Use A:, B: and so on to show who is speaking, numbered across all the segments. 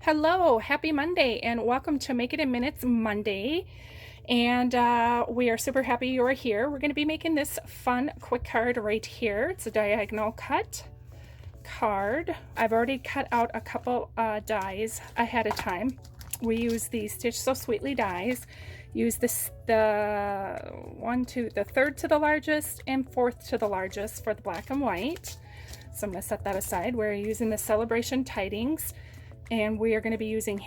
A: Hello, happy Monday, and welcome to Make It in Minutes Monday. And we are super happy you are here. We're going to be making this fun quick card right here. It's a diagonal cut card. I've already cut out a couple dies ahead of time. We use the Stitch So Sweetly dies. Use this the third to the largest and fourth to the largest for the black and white. So I'm going to set that aside. We're using the Celebration Tidings. And we are going to be using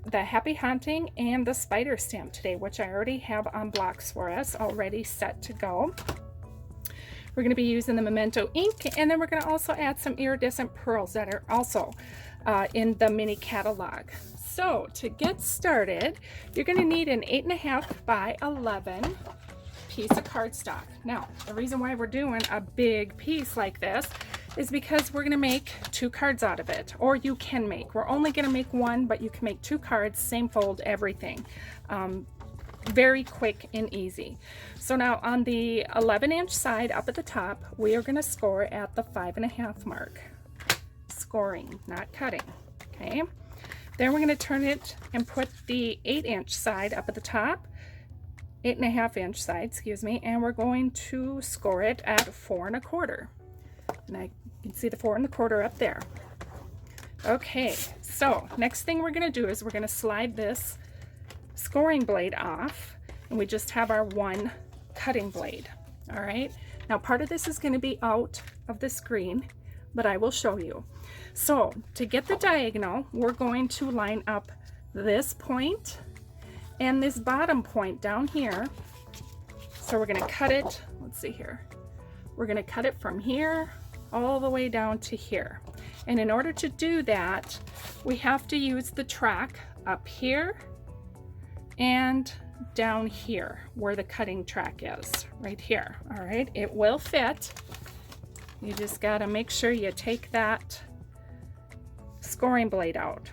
A: the Happy Haunting and the Spider stamp today, which I already have on blocks for us, already set to go. We're going to be using the Memento ink, and then we're going to also add some iridescent pearls that are also in the mini catalog. So to get started, you're going to need an 8.5 by 11 piece of cardstock. Now, the reason why we're doing a big piece like this is because we're going to make 2 cards out of it, or you can make. We're only going to make 1, but you can make 2 cards, same fold, everything. Very quick and easy. So now on the 11-inch side up at the top, we are going to score at the 5.5 mark. Scoring, not cutting. Okay. Then we're going to turn it and put the 8-inch side up at the top, 8.5-inch side, excuse me, and we're going to score it at 4 1/4. And I can see the 4 1/4 up there. Okay, so next thing we're going to do is we're going to slide this scoring blade off, and we just have our 1 cutting blade. All right, now part of this is going to be out of the screen, but I will show you. So to get the diagonal, we're going to line up this point and this bottom point down here. So we're going to cut it, let's see here. We're going to cut it from here all the way down to here. And in order to do that, we have to use the track up here and down here where the cutting track is, right here. All right, it will fit. You just got to make sure you take that scoring blade out.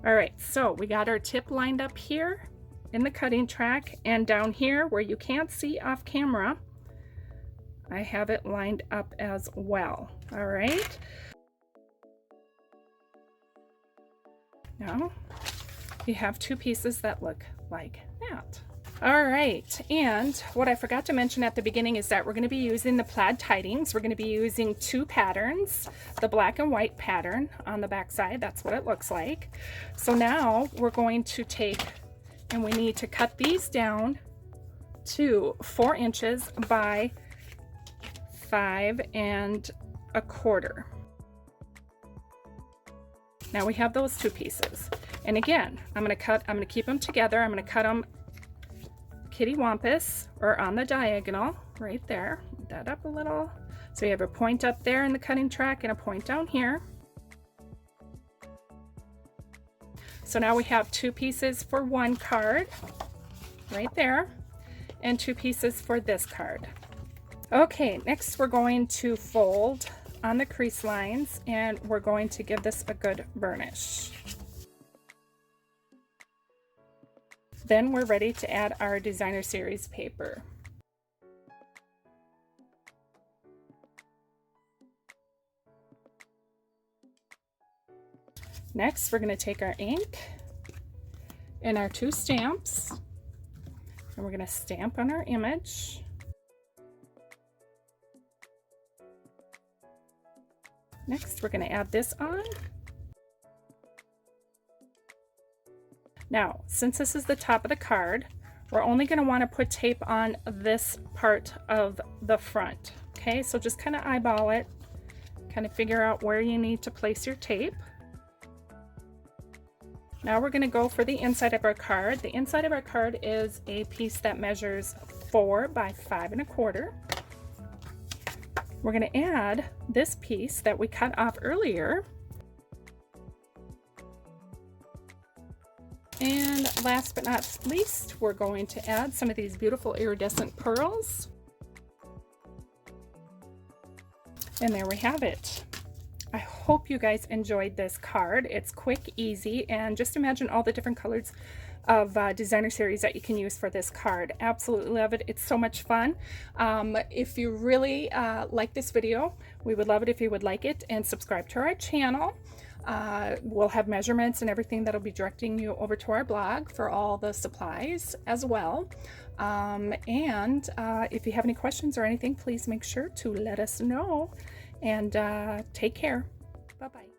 A: All right, so we got our tip lined up here in the cutting track, and down here where you can't see off camera, I have it lined up as well. All right. Now you have 2 pieces that look like that. All right, and what I forgot to mention at the beginning is that we're going to be using the Plaid Tidings. We're going to be using 2 patterns, the black and white pattern on the back side. That's what it looks like. So now we're going to take, and we need to cut these down to 4 inches by 5 1/4. Now we have those 2 pieces, and again, I'm going to keep them together. I'm going to cut them kitty wampus, or on the diagonal right there. Move that up a little, so you have a point up there in the cutting track and a point down here. So now we have 2 pieces for 1 card right there, and 2 pieces for this card. Okay, next we're going to fold on the crease lines, and we're going to give this a good burnish. Then we're ready to add our designer series paper. Next, we're going to take our ink and our 2 stamps, and we're going to stamp on our image. Next, we're going to add this on. Now, since this is the top of the card, we're only going to want to put tape on this part of the front. Okay, so just kind of eyeball it, kind of figure out where you need to place your tape. Now we're going to go for the inside of our card. The inside of our card is a piece that measures 4 by 5 1/4. We're going to add this piece that we cut off earlier. And last but not least, we're going to add some of these beautiful iridescent pearls. And there we have it. I hope you guys enjoyed this card. It's quick, easy, and just imagine all the different colors of designer series that you can use for this card. Absolutely love it. It's so much fun. If you really like this video, we would love it if you would like it and subscribe to our channel. We'll have measurements and everything that'll be directing you over to our blog for all the supplies as well. If you have any questions or anything, please make sure to let us know, and take care. Bye-bye.